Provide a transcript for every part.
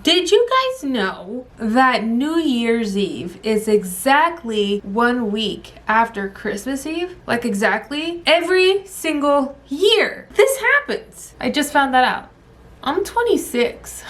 Did you guys know that New Year's Eve is exactly 1 week after Christmas Eve? Like exactly every single year. This happens. I just found that out. I'm 26.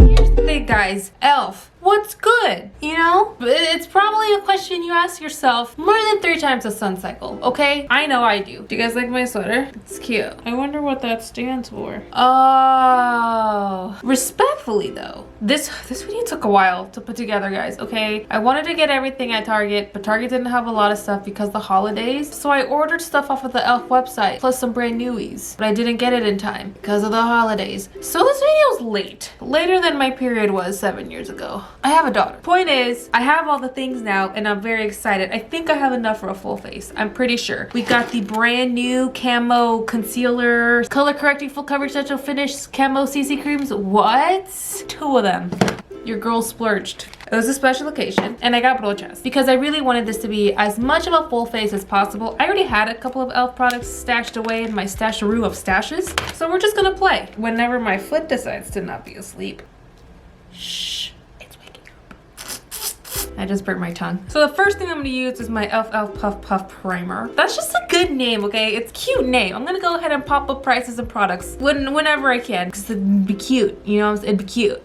Here's the thing, guys. Elf. What's good? You know? It's probably a question you ask yourself more than 3 times a sun cycle, okay? I know I do. Do you guys like my sweater? It's cute. I wonder what that stands for. Oh. Respectfully though, this video took a while to put together, guys, okay? I wanted to get everything at Target, but Target didn't have a lot of stuff because of the holidays. So I ordered stuff off of the Elf website, plus some brand newies. But I didn't get it in time because of the holidays. So this video's late. Later than my period was 7 years ago. I have a daughter. Point is, I have all the things now and I'm very excited. I think I have enough for a full face. I'm pretty sure. We got the brand new Camo Concealer, Color Correcting Full Coverage Natural Finish Camo CC Creams. What? 2 of them. Your girl splurged. It was a special occasion and I got brochas because I really wanted this to be as much of a full face as possible. I already had a couple of Elf products stashed away in my stasharoo of stashes. So we're just gonna play whenever my foot decides to not be asleep. Shh. I just burnt my tongue. So the first thing I'm gonna use is my Elf Puff Puff Primer. That's just a good name, okay? It's a cute name. I'm gonna go ahead and pop up prices and products whenever I can, because it'd be cute, you know? It'd be cute.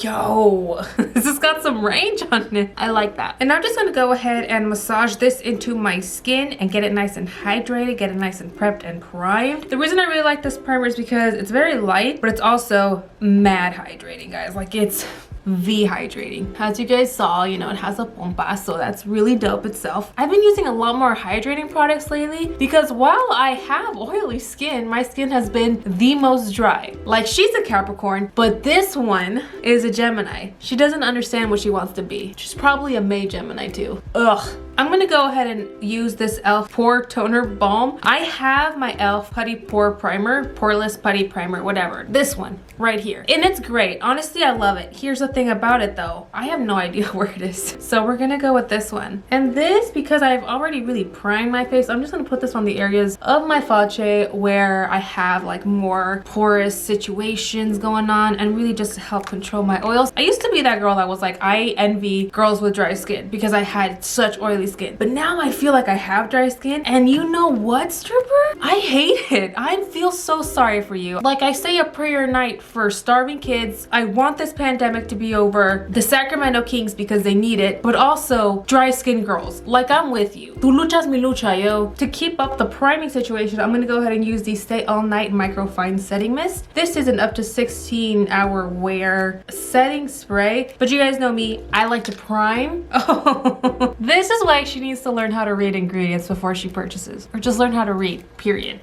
Yo, this has got some range on it. I like that. And I'm just gonna go ahead and massage this into my skin and get it nice and hydrated, get it nice and prepped and primed. The reason I really like this primer is because it's very light, but it's also mad hydrating, guys. Like it's V hydrating. As you guys saw, you know, it has a pompa, so that's really dope itself. I've been using a lot more hydrating products lately because while I have oily skin, my skin has been the most dry. Like she's a Capricorn, but this one is a Gemini. She doesn't understand what she wants to be. She's probably a May Gemini too. Ugh. I'm gonna go ahead and use this Elf Pore Toner Balm. I have my Elf Putty Pore Primer, Poreless Putty Primer, whatever. This one right here. And it's great. Honestly, I love it. Here's the thing about it though. I have no idea where it is. So we're gonna go with this one. And this, because I've already really primed my face, I'm just gonna put this on the areas of my face where I have like more porous situations going on and really just to help control my oils. I used to be that girl that was like, I envy girls with dry skin because I had such oily skin. But now I feel like I have dry skin, and you know what, stripper? I hate it. I feel so sorry for you. Like I say a prayer night for starving kids. I want this pandemic to be over. The Sacramento Kings because they need it, but also dry skin girls. Like I'm with you. Tu luchas mi lucha, yo. To keep up the priming situation, I'm gonna go ahead and use the Stay All Night Microfine Setting Mist. This is an up to 16-hour wear setting spray, but you guys know me, I like to prime. Oh, this is why she needs to learn how to read ingredients before she purchases, or just learn how to read, period.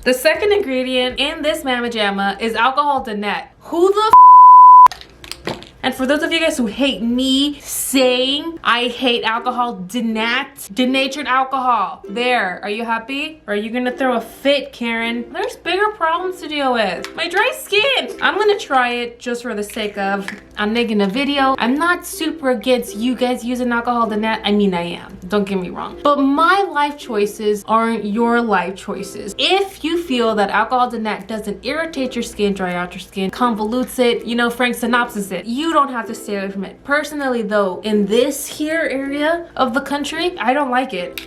The second ingredient in this Mama Jamma is alcohol denat. Who the And for those of you guys who hate me saying I hate alcohol, denatured alcohol. There, are you happy? Or are you gonna throw a fit, Karen? There's bigger problems to deal with. My dry skin. I'm gonna try it just for the sake of, I'm making a video. I'm not super against you guys using alcohol denat. I mean, I am, don't get me wrong. But my life choices aren't your life choices. If you feel that alcohol denat doesn't irritate your skin, dry out your skin, convolutes it, you know, Frank synopsis it, you don't have to stay away from it. Personally though, in this here area of the country, I don't like it.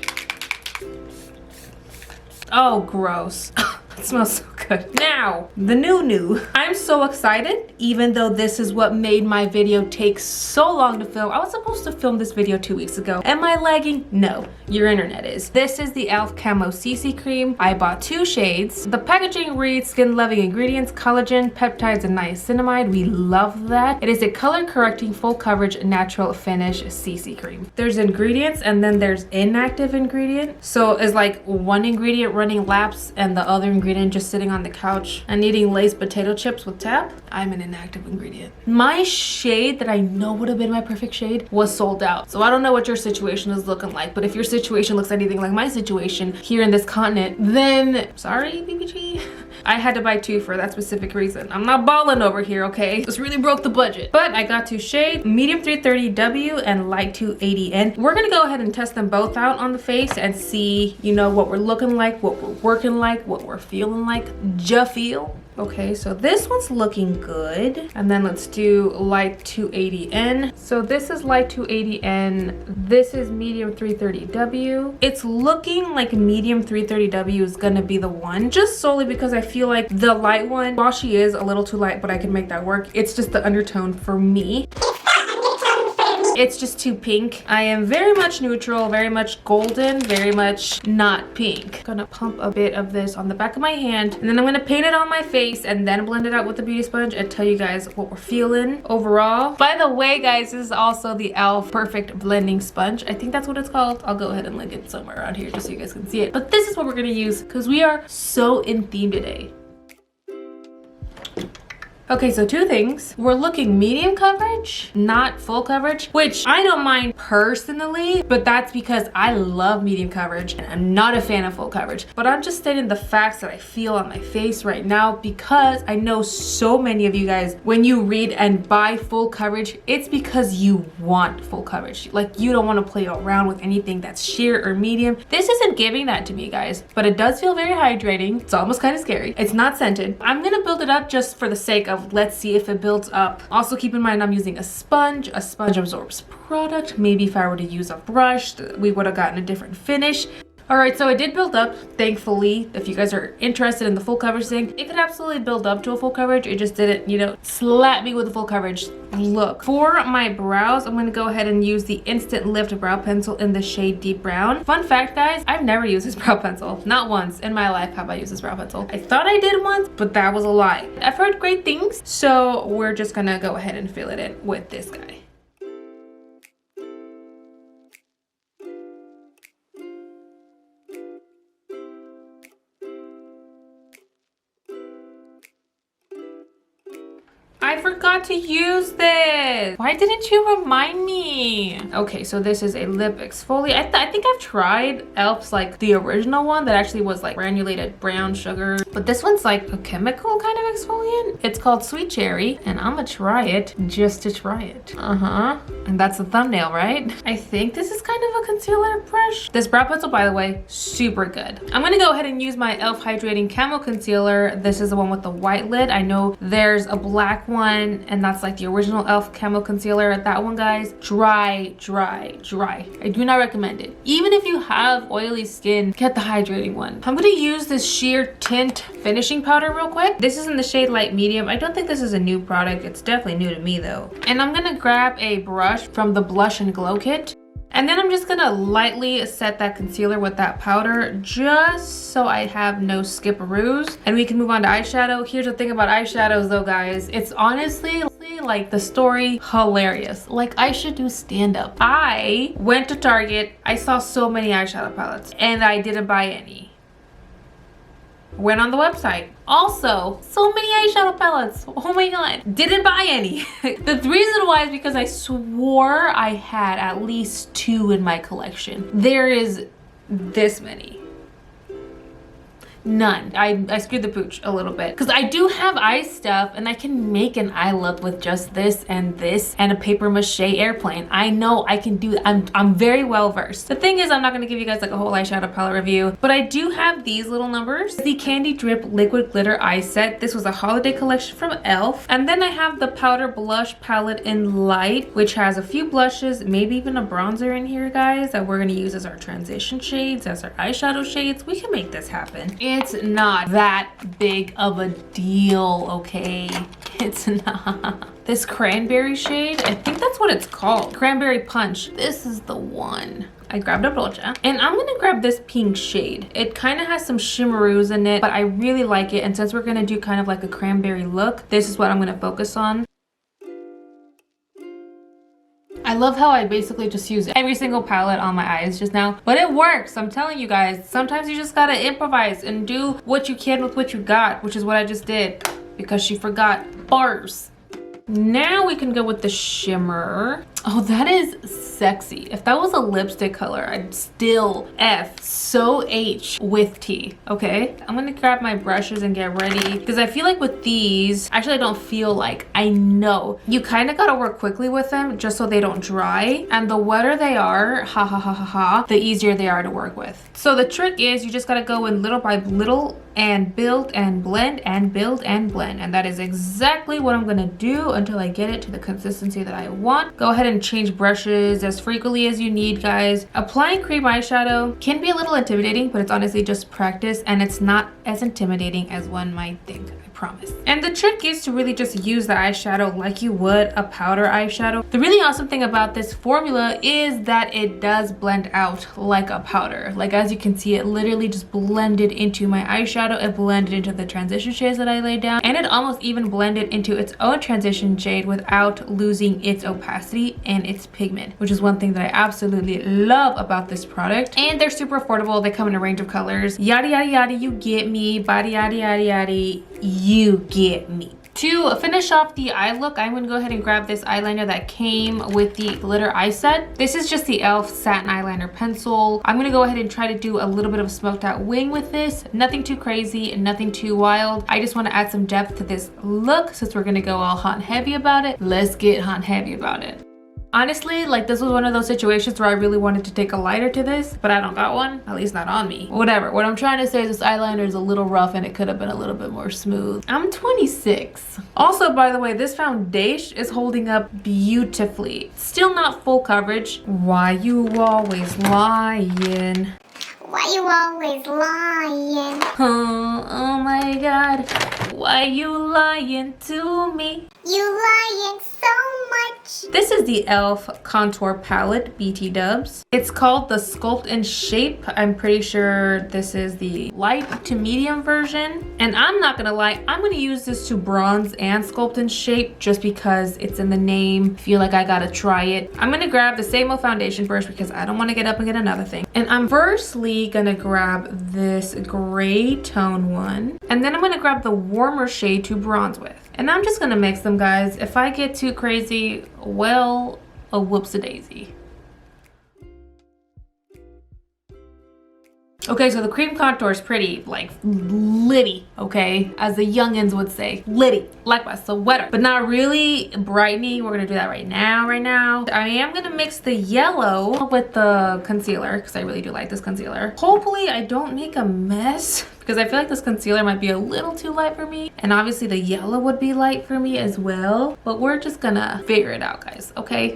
Oh, gross. It smells so good. Now, the new. I'm so excited, even though this is what made my video take so long to film. I was supposed to film this video 2 weeks ago. Am I lagging? No, your internet is. This is the Elf Camo CC Cream. I bought 2 shades. The packaging reads skin loving ingredients, collagen, peptides, and niacinamide. We love that. It is a color correcting full coverage natural finish CC cream. There's ingredients and then there's inactive ingredient. So it's like one ingredient running laps and the other ingredient just sitting on the couch and eating Lay's potato chips with tap. I'm an inactive ingredient. My shade that I know would have been my perfect shade was sold out. So I don't know what your situation is looking like, but if your situation looks anything like my situation here in this continent, then sorry, BBG. I had to buy 2 for that specific reason. I'm not balling over here, okay? This really broke the budget. But I got 2 shades, medium 330W and light 280N. We're gonna go ahead and test them both out on the face and see, you know, what we're looking like, what we're working like, what we're feeling like. Feel. Okay, so this one's looking good. And then let's do light 280N. So this is light 280N. This is medium 330W. It's looking like medium 330W is gonna be the one, just solely because I feel like the light one, while she is a little too light, but I can make that work. It's just the undertone for me. It's just too pink. I am very much neutral, very much golden, very much not pink. Gonna pump a bit of this on the back of my hand, and then I'm gonna paint it on my face and then blend it out with the beauty sponge and tell you guys what we're feeling overall. By the way, guys, this is also the e.l.f. Perfect Blending Sponge. I think that's what it's called. I'll go ahead and link it somewhere around here just so you guys can see it. But this is what we're gonna use because we are so in theme today. Okay, so 2 things. We're looking medium coverage, not full coverage, which I don't mind personally, but that's because I love medium coverage and I'm not a fan of full coverage. But I'm just stating the facts that I feel on my face right now because I know so many of you guys, when you read and buy full coverage, it's because you want full coverage. Like, you don't want to play around with anything that's sheer or medium. This isn't giving that to me, guys, but it does feel very hydrating. It's almost kind of scary. It's not scented. I'm gonna build it up just for the sake of let's see if it builds up. Also keep in mind I'm using a sponge. A sponge absorbs product. Maybe if I were to use a brush, we would have gotten a different finish. All right, so it did build up, thankfully. If you guys are interested in the full coverage thing, it could absolutely build up to a full coverage. It just didn't, you know, slap me with a full coverage look. For my brows, I'm gonna go ahead and use the Instant Lift Brow Pencil in the shade Deep Brown. Fun fact, guys, I've never used this brow pencil. Not once in my life have I used this brow pencil. I thought I did once, but that was a lie. I've heard great things, so we're just gonna go ahead and fill it in with this guy. I forgot to use this. Why didn't you remind me? Okay, so this is a lip exfoliator. I think I've tried e.l.f.'s like the original one that actually was like granulated brown sugar, but this one's like a chemical kind of exfoliant. It's called Sweet Cherry, and I'm gonna try it just to try it. And that's the thumbnail, right? I think this is kind of a concealer brush. This brow pencil, by the way, super good. I'm gonna go ahead and use my e.l.f. Hydrating Camo Concealer. This is the one with the white lid. I know there's a black one, and that's like the original e.l.f. Camo Concealer. That one, guys, dry, dry, dry. I do not recommend it. Even if you have oily skin, get the hydrating one. I'm gonna use this sheer Tint finishing powder real quick. This is in the shade Light Medium. I don't think this is a new product. It's definitely new to me though. And I'm gonna grab a brush from the Blush and Glow kit. And then I'm just gonna lightly set that concealer with that powder just so I have no skip-a-roos. And we can move on to eyeshadow. Here's the thing about eyeshadows though, guys. It's honestly like the story hilarious. Like, I should do stand-up. I went to Target. I saw so many eyeshadow palettes and I didn't buy any. Went on the website. Also, so many eyeshadow palettes. Oh my god. Didn't buy any. The reason why is because I swore I had at least 2 in my collection. There is this many. None. I screwed the pooch a little bit because I do have eye stuff and I can make an eye look with just this and a paper mache airplane. I know I can do that. I'm very well versed. The thing is, I'm not going to give you guys like a whole eyeshadow palette review, but I do have these little numbers. The Candy Drip Liquid Glitter Eye Set. This was a holiday collection from e.l.f. And then I have the Powder Blush Palette in Light, which has a few blushes, maybe even a bronzer in here, guys, that we're going to use as our transition shades, as our eyeshadow shades. We can make this happen. It's not that big of a deal, okay? It's not. This cranberry shade, I think that's what it's called. Cranberry Punch. This is the one. I grabbed a brocha, and I'm gonna grab this pink shade. It kind of has some shimmeroos in it, but I really like it. And since we're gonna do kind of like a cranberry look, this is what I'm gonna focus on. I love how I basically just use every single palette on my eyes just now, but it works. I'm telling you guys, sometimes you just gotta improvise and do what you can with what you got, which is what I just did because she forgot bars. Now we can go with the shimmer. Oh, that is sexy. If that was a lipstick color, I'd still F so H with T, okay? I'm gonna grab my brushes and get ready because I feel like with these, actually I don't feel like, I know. You kind of gotta work quickly with them just so they don't dry. And the wetter they are, the easier they are to work with. So the trick is you just gotta go in little by little and build and blend and build and blend. And that is exactly what I'm gonna do until I get it to the consistency that I want. Go ahead and change brushes as frequently as you need, guys. Applying cream eyeshadow can be a little intimidating, but it's honestly just practice and it's not as intimidating as one might think. Promise. And the trick is to really just use the eyeshadow like you would a powder eyeshadow. The really awesome thing about this formula is that it does blend out like a powder. Like as you can see, it literally just blended into my eyeshadow. It blended into the transition shades that I laid down, and it almost even blended into its own transition shade without losing its opacity and its pigment, which is one thing that I absolutely love about this product. And they're super affordable. They come in a range of colors. Yada yada yada, you get me. Body yada yada yada, you get me. To finish off the eye look, I'm gonna go ahead and grab this eyeliner that came with the glitter eye set. This is just the e.l.f. Satin Eyeliner Pencil. I'm gonna go ahead and try to do a little bit of a smoked out wing with this. Nothing too crazy, nothing too wild. I just wanna add some depth to this look since we're gonna go all hot and heavy about it. Let's get hot and heavy about it. Honestly, like this was one of those situations where I really wanted to take a lighter to this, but I don't got one, at least not on me. Whatever, what I'm trying to say is this eyeliner is a little rough and it could have been a little bit more smooth. I'm 26. Also, by the way, this foundation is holding up beautifully. Still not full coverage. Why you always lying? Why you always lying? Oh my god. Why you lying to me? You lying so much. This is the e.l.f. Contour Palette BT Dubs. It's called the Sculpt and Shape. I'm pretty sure this is the light to medium version. And I'm not gonna lie, I'm gonna use this to bronze and sculpt and shape just because it's in the name. Feel like I gotta try it. I'm gonna grab the same old foundation brush because I don't wanna get up and get another thing. And I'm firstly gonna grab this gray tone one. And then I'm gonna grab the warmer shade to bronze with. And I'm just gonna mix them, guys. If I get too crazy, well, a whoops-a-daisy. Okay, so the cream contour is pretty, like, litty, okay? As the youngins would say, litty, likewise, so wetter, but not really brightening. We're gonna do that right now, I am gonna mix the yellow with the concealer, because I really do like this concealer. Hopefully I don't make a mess, because I feel like this concealer might be a little too light for me, and obviously the yellow would be light for me as well, but we're just gonna figure it out, guys, okay?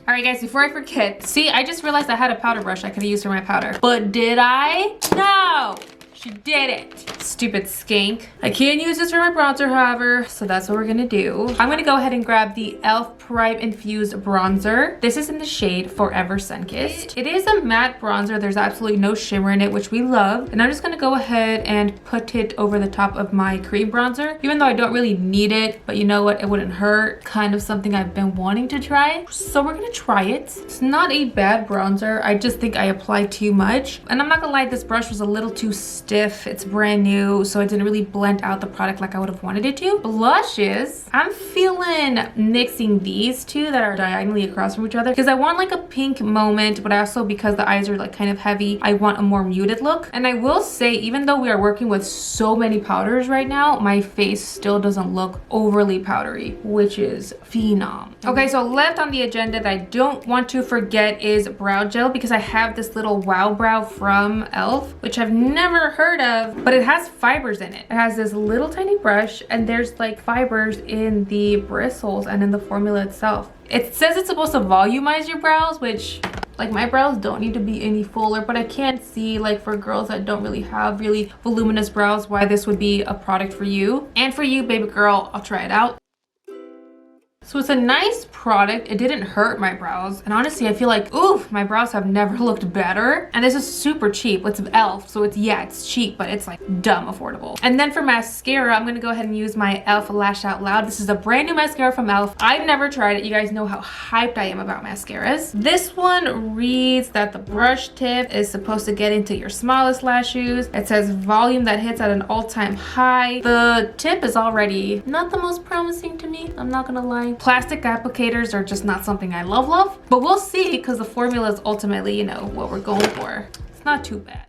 All right, guys, before I forget, see, I just realized I had a powder brush I could have used for my powder. But did I? No, she didn't. Stupid skank. I can't use this for my bronzer, however, so that's what we're gonna do. I'm gonna go ahead and grab the e.l.f. Prime Infused Bronzer. This is in the shade Forever Sunkissed. It is a matte bronzer. There's absolutely no shimmer in it, which we love. And I'm just gonna go ahead and put it over the top of my cream bronzer, even though I don't really need it, but you know what? It wouldn't hurt. Kind of something I've been wanting to try. So we're gonna try it. It's not a bad bronzer. I just think I applied too much. And I'm not gonna lie, this brush was a little too stiff. It's brand new, so it didn't really blend out the product like I would have wanted it to. Blushes, I'm feeling mixing these two that are diagonally across from each other because I want like a pink moment, but also because the eyes are like kind of heavy, I want a more muted look. And I will say, even though we are working with so many powders right now, my face still doesn't look overly powdery, which is phenom. Okay, so left on the agenda that I don't want to forget is brow gel, because I have this little Wow Brow from e.l.f., which I've never heard of, but it has fibers in it. It has this little tiny brush and there's like fibers in the bristles and in the formula itself. It says it's supposed to volumize your brows, which like my brows don't need to be any fuller, but I can't see, like, for girls that don't really have really voluminous brows, why this would be a product for you. And for you, baby girl, I'll try it out. So it's a nice product. It didn't hurt my brows. And honestly, I feel like, oof, my brows have never looked better. And this is super cheap. It's e.l.f. So it's cheap, but it's like dumb affordable. And then for mascara, I'm gonna go ahead and use my e.l.f. Lash Out Loud. This is a brand new mascara from e.l.f. I've never tried it. You guys know how hyped I am about mascaras. This one reads that the brush tip is supposed to get into your smallest lashes. It says volume that hits at an all-time high. The tip is already not the most promising to me, I'm not gonna lie. Plastic applicators are just not something I love, but we'll see because the formula is ultimately, you know, what we're going for. It's not too bad.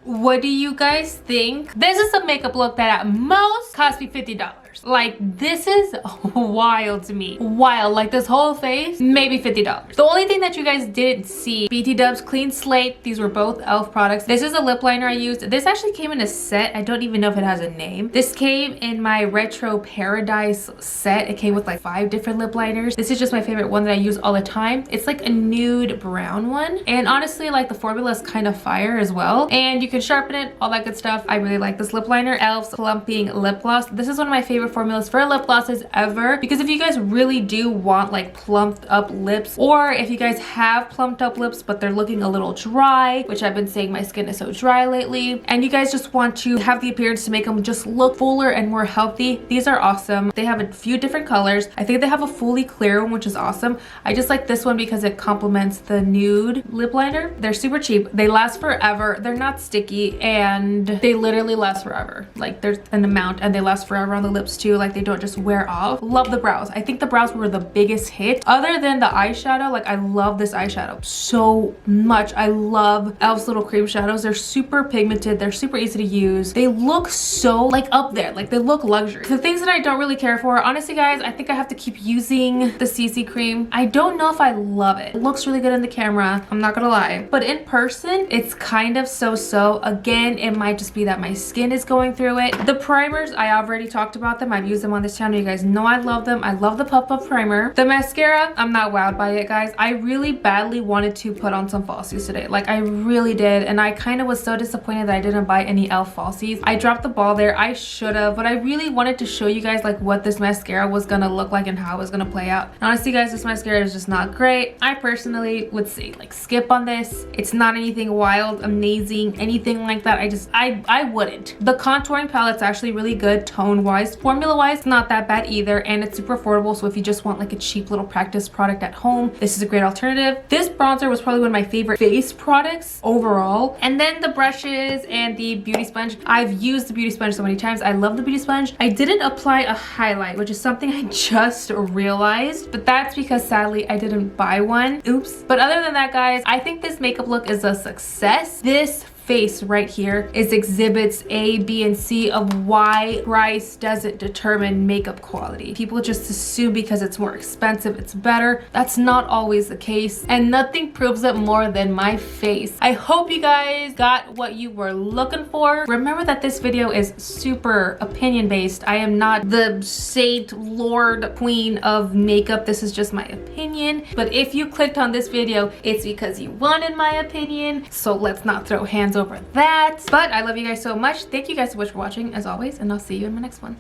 What do you guys think? This is a makeup look that at most cost me $50. Like, this is wild to me. Wild. Like, this whole face, maybe $50. The only thing that you guys didn't see, BT Dubs Clean Slate. These were both e.l.f. products. This is a lip liner I used. This actually came in a set. I don't even know if it has a name. This came in my Retro Paradise set. It came with like 5 different lip liners. This is just my favorite one that I use all the time. It's like a nude brown one. And honestly, like, the formula is kind of fire as well. And you can sharpen it, all that good stuff. I really like this lip liner. e.l.f.'s Plumping Lip Gloss. This is one of my favorite formulas for lip glosses ever, because if you guys really do want like plumped up lips, or if you guys have plumped up lips but they're looking a little dry, which I've been saying my skin is so dry lately, and you guys just want to have the appearance to make them just look fuller and more healthy, these are awesome. They have a few different colors. I think they have a fully clear one, which is awesome. I just like this one because it complements the nude lip liner. They're super cheap. They last forever. They're not sticky, and they literally last forever. Like, there's an amount, and they last forever on the lips too. Like, they don't just wear off. Love the brows. I think the brows were the biggest hit. Other than the eyeshadow, like, I love this eyeshadow so much. I love e.l.f.'s little cream shadows. They're super pigmented. They're super easy to use. They look so like up there. Like, they look luxury. The things that I don't really care for, honestly guys, I think I have to keep using the CC cream. I don't know if I love it. It looks really good in the camera, I'm not gonna lie, but in person it's kind of so-so. Again, it might just be that my skin is going through it. The primers, I already talked about them. I've used them on this channel. You guys know I love them. I love the Puff Puff primer. The mascara, I'm not wowed by it, guys. I really badly wanted to put on some falsies today. Like, I really did, and I kind of was so disappointed that I didn't buy any e.l.f. falsies. I dropped the ball there. I should have, but I really wanted to show you guys like what this mascara was gonna look like and how it was gonna play out. And honestly guys, this mascara is just not great. I personally would say like skip on this. It's not anything wild, amazing, anything like that. I wouldn't. The contouring palette's actually really good tone wise. Formula wise, not that bad either, and it's super affordable. So if you just want like a cheap little practice product at home, this is a great alternative. This bronzer was probably one of my favorite face products overall. And then the brushes and the beauty sponge. I've used the beauty sponge so many times. I love the beauty sponge. I didn't apply a highlight, which is something I just realized, but that's because sadly I didn't buy one. Oops. But other than that guys, I think this makeup look is a success. This face right here is exhibits A, B, and C of why price doesn't determine makeup quality. People just assume because it's more expensive, it's better. That's not always the case, and nothing proves it more than my face. I hope you guys got what you were looking for. Remember that this video is super opinion based. I am not the saint, lord, queen of makeup. This is just my opinion. But if you clicked on this video, it's because you wanted my opinion. So let's not throw hands over that. But I love you guys so much. Thank you guys so much for watching as always, and I'll see you in my next one.